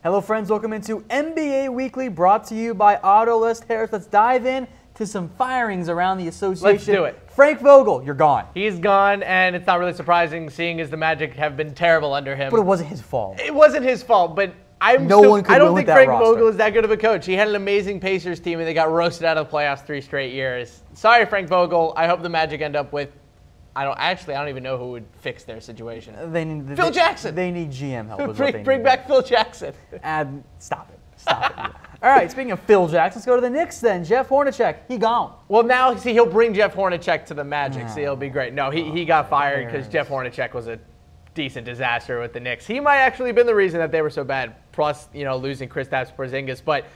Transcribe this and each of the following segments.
Hello friends, welcome into NBA Weekly, brought to you by Autolist. Harris, let's dive in to some firings around the association. Let's do it. Frank Vogel, you're gone. He's gone, and it's not really surprising, seeing as the Magic have been terrible under him. But it wasn't his fault. It wasn't his fault, but I don't think Frank Vogel is that good of a coach. He had an amazing Pacers team, and they got roasted out of the playoffs 3 straight years. Sorry, Frank Vogel. I hope the Magic end up with, I don't even know who would fix their situation. Phil Jackson. They need GM help. Bring back Phil Jackson. Stop it. Stop it. All right, speaking of Phil Jackson, let's go to the Knicks then. Jeff Hornacek, he gone. Well, now, see, he'll bring Jeff Hornacek to the Magic, so he'll be great. No, he got fired because Jeff Hornacek was a decent disaster with the Knicks. He might actually have been the reason that they were so bad, plus, losing Kristaps Porzingis. But,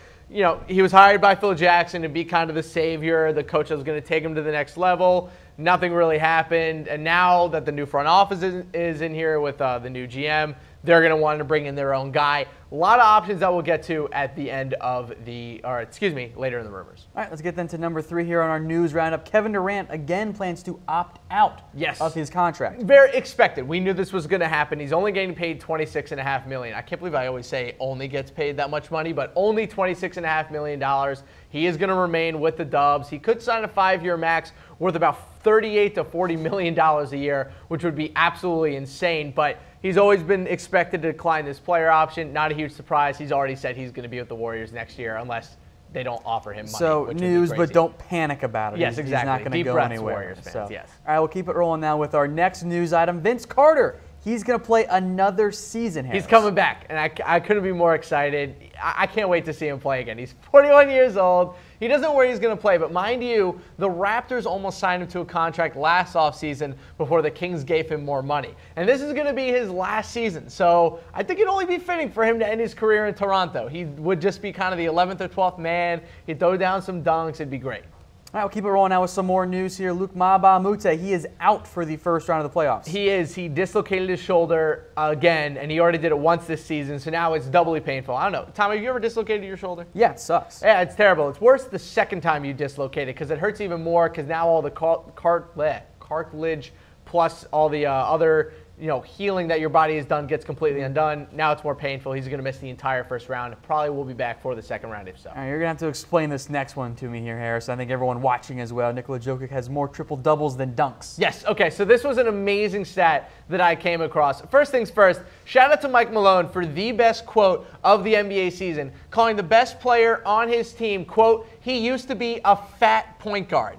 he was hired by Phil Jackson to be kind of the savior, the coach that was going to take him to the next level. Nothing really happened, and now that the new front office is in here with the new GM, they're going to want to bring in their own guy. A lot of options that we'll get to at the end of later in the rumors. All right, let's get then to number 3 here on our news roundup. Kevin Durant again plans to opt out of his contract. Very expected. We knew this was going to happen. He's only getting paid $26.5 million. I can't believe I always say only gets paid that much money, but only $26.5 million. He is going to remain with the Dubs. He could sign a 5-year max worth about $38 to $40 million a year, which would be absolutely insane, but he's always been expected to decline this player option. Not a huge surprise. He's already said he's going to be with the Warriors next year unless they don't offer him money. So news, but don't panic about it. Yes, exactly. He's not going to go anywhere. Warriors fans, yes. All right, we'll keep it rolling now with our next news item. Vince Carter. He's going to play another season, Harris. He's coming back, and I couldn't be more excited. I can't wait to see him play again. He's 41 years old. He doesn't know where he's going to play, but mind you, the Raptors almost signed him to a contract last offseason before the Kings gave him more money. And this is going to be his last season, so I think it'd only be fitting for him to end his career in Toronto. He would just be kind of the 11th or 12th man. He'd throw down some dunks. It'd be great. All right, we'll keep it rolling now with some more news here. Luc Mbah, Moute, he is out for the first round of the playoffs. He is. He dislocated his shoulder again, and he already did it once this season, so now it's doubly painful. I don't know. Tom, have you ever dislocated your shoulder? Yeah, it sucks. Yeah, it's terrible. It's worse the second time you dislocate it because it hurts even more because now all the cartilage plus all the other healing that your body has done gets completely undone. Now it's more painful. He's going to miss the entire first round. Probably will be back for the second round if so. All right, you're going to have to explain this next one to me here, Harris. I think everyone watching as well. Nikola Jokic has more triple-doubles than dunks. Yes. Okay, so this was an amazing stat that I came across. First things first, shout out to Mike Malone for the best quote of the NBA season, calling the best player on his team, quote, "He used to be a fat point guard."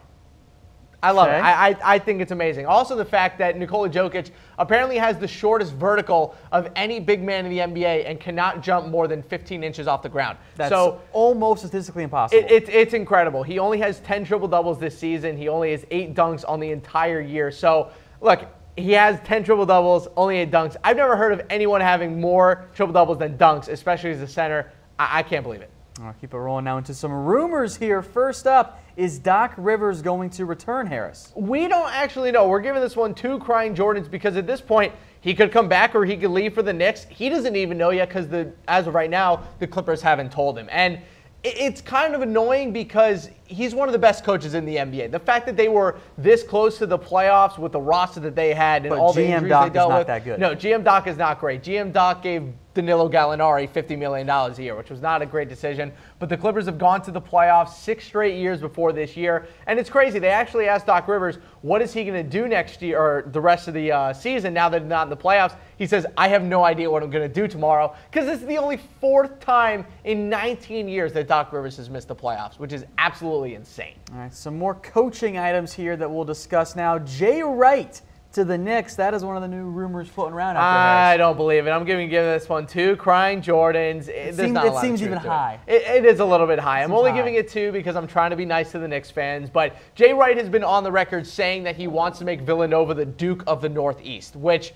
I love it. I think it's amazing. Also, the fact that Nikola Jokic apparently has the shortest vertical of any big man in the NBA and cannot jump more than 15 inches off the ground. That's almost statistically impossible. It's incredible. He only has 10 triple-doubles this season. He only has 8 dunks on the entire year. So, look, he has 10 triple-doubles, only 8 dunks. I've never heard of anyone having more triple-doubles than dunks, especially as a center. I can't believe it. I'll keep it rolling now into some rumors here. First up, is Doc Rivers going to return, Harris? We don't actually know. We're giving this one 2 crying Jordans because at this point, he could come back or he could leave for the Knicks. He doesn't even know yet because as of right now, the Clippers haven't told him. And it's kind of annoying because he's one of the best coaches in the NBA. The fact that they were this close to the playoffs with the roster that they had and all the injuries they dealt with. That good. No, GM Doc is not great. GM Doc gave Danilo Gallinari $50 million a year, which was not a great decision. But the Clippers have gone to the playoffs 6 straight years before this year. And it's crazy. They actually asked Doc Rivers, what is he going to do next year or the rest of the season now that they're not in the playoffs? He says, I have no idea what I'm going to do tomorrow because this is the only 4th time in 19 years that Doc Rivers has missed the playoffs, which is absolutely insane. All right, some more coaching items here that we'll discuss now. Jay Wright to the Knicks. That is one of the new rumors floating around. I don't believe it. I'm going to give this one 2 crying Jordans. It seems even high. It is a little bit high. I'm only giving it 2 because I'm trying to be nice to the Knicks fans. But Jay Wright has been on the record saying that he wants to make Villanova the Duke of the Northeast, which,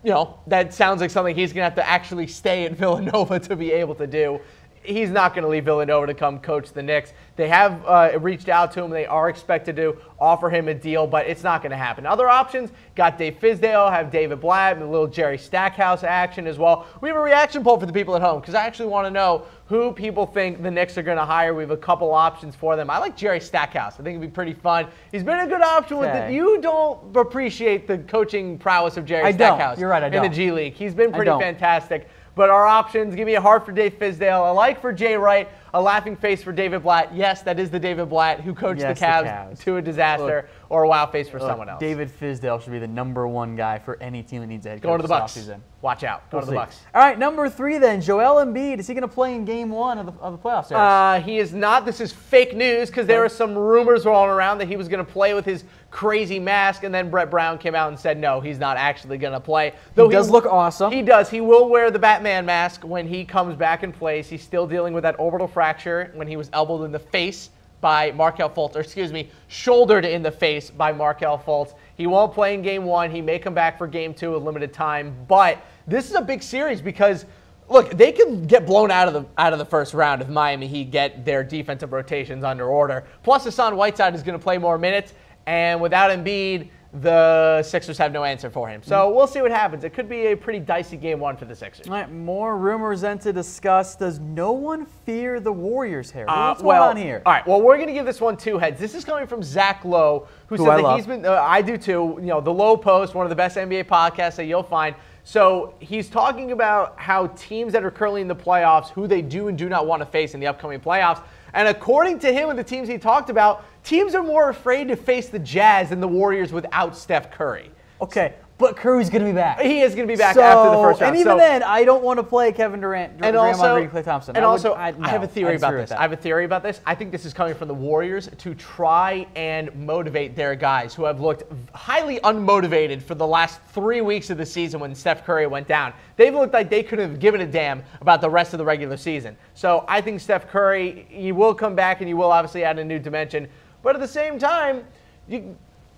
that sounds like something he's going to have to actually stay at Villanova to be able to do. He's not going to leave Villanova to come coach the Knicks. They have reached out to him. They are expected to offer him a deal, but it's not going to happen. Other options, got Dave Fizdale, have David Blatt, and a little Jerry Stackhouse action as well. We have a reaction poll for the people at home because I actually want to know who people think the Knicks are going to hire. We have a couple options for them. I like Jerry Stackhouse. I think it'd be pretty fun. He's been a good option with it. You don't appreciate the coaching prowess of Jerry Stackhouse. You're right, I don't. In the G League. He's been pretty fantastic. But our options, give me a heart for Dave Fizdale, a like for Jay Wright, a laughing face for David Blatt. Yes, that is the David Blatt who coached the Cavs to a disaster, or a wow face for someone else. David Fizdale should be the #1 guy for any team that needs a head coach. Going to the Bucks. Watch out. Go to the Bucks. All right, number 3 then. Joel Embiid. Is he going to play in Game 1 of the playoffs? Harris? He is not. This is fake news because there were some rumors rolling around that he was going to play with his crazy mask, and then Brett Brown came out and said, no, he's not actually going to play. Though he does look awesome. He does. He will wear the Batman mask when he comes back and plays. He's still dealing with that orbital fracture when he was elbowed in the face by Markelle Fultz, or excuse me, shouldered in the face by Markelle Fultz. He won't play in Game 1. He may come back for Game 2 with limited time, but this is a big series because, look, they can get blown out of the first round if Miami Heat get their defensive rotations under order. Plus, Hassan Whiteside is going to play more minutes, and without Embiid, the Sixers have no answer for him. So we'll see what happens. It could be a pretty dicey Game 1 for the Sixers. All right, more rumors then to discuss. Does no one fear the Warriors here? What's going on here? All right, well, we're going to give this one 2 heads. This is coming from Zach Lowe, who said that he's been, I do too, you know, the Lowe Post, one of the best NBA podcasts that you'll find. So he's talking about how teams that are currently in the playoffs, who they do and do not want to face in the upcoming playoffs. And according to him and the teams he talked about, teams are more afraid to face the Jazz than the Warriors without Steph Curry. Okay, but Curry's going to be back. He is going to be back after the first round. And even then, I don't want to play Kevin Durant, Draymond Green, Klay Thompson. And also, I have a theory about this. I have a theory about this. I think this is coming from the Warriors to try and motivate their guys who have looked highly unmotivated for the last 3 weeks of the season when Steph Curry went down. They've looked like they couldn't have given a damn about the rest of the regular season. So I think Steph Curry, he will come back and he will obviously add a new dimension. But at the same time,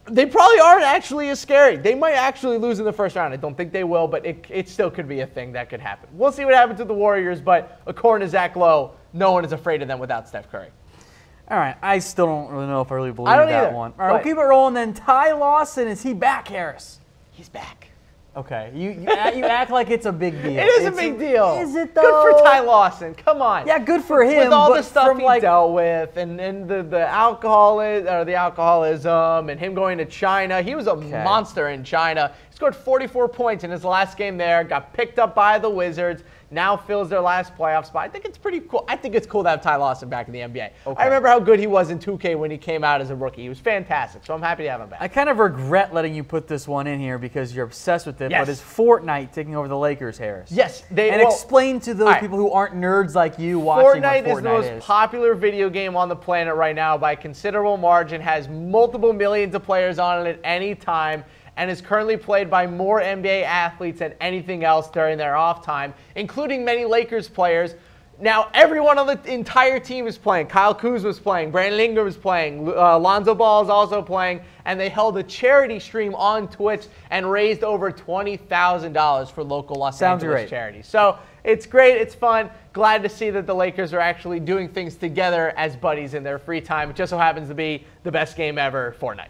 they probably aren't actually as scary. They might actually lose in the first round. I don't think they will, but it still could be a thing that could happen. We'll see what happens with the Warriors, but according to Zach Lowe, no one is afraid of them without Steph Curry. All right, I still don't really know if I really believe that one. All right, we'll keep it rolling then. Ty Lawson, is he back, Harris? He's back. Okay, you act like it's a big deal. It is a big deal. Is it though? Good for Ty Lawson. Come on. Yeah, good for him. With all the stuff he dealt with, and the alcoholism, and him going to China. He was a monster in China. He scored 44 points in his last game there. Got picked up by the Wizards. Now fills their last playoff spot. I think it's pretty cool. I think it's cool to have Ty Lawson back in the NBA. Okay. I remember how good he was in 2K when he came out as a rookie. He was fantastic, so I'm happy to have him back. I kind of regret letting you put this one in here because you're obsessed with it, but is Fortnite taking over the Lakers, Harris? Yes. Explain to those people who aren't nerds like you watching what Fortnite is. Fortnite is the most popular video game on the planet right now by a considerable margin, has multiple millions of players on it at any time, and is currently played by more NBA athletes than anything else during their off time, including many Lakers players. Now, everyone on the entire team is playing. Kyle Kuzma is playing. Brandon Ingram is playing. Lonzo Ball is also playing. And they held a charity stream on Twitch and raised over $20,000 for local Los Angeles charities. So it's great. It's fun. Glad to see that the Lakers are actually doing things together as buddies in their free time. It just so happens to be the best game ever, Fortnite.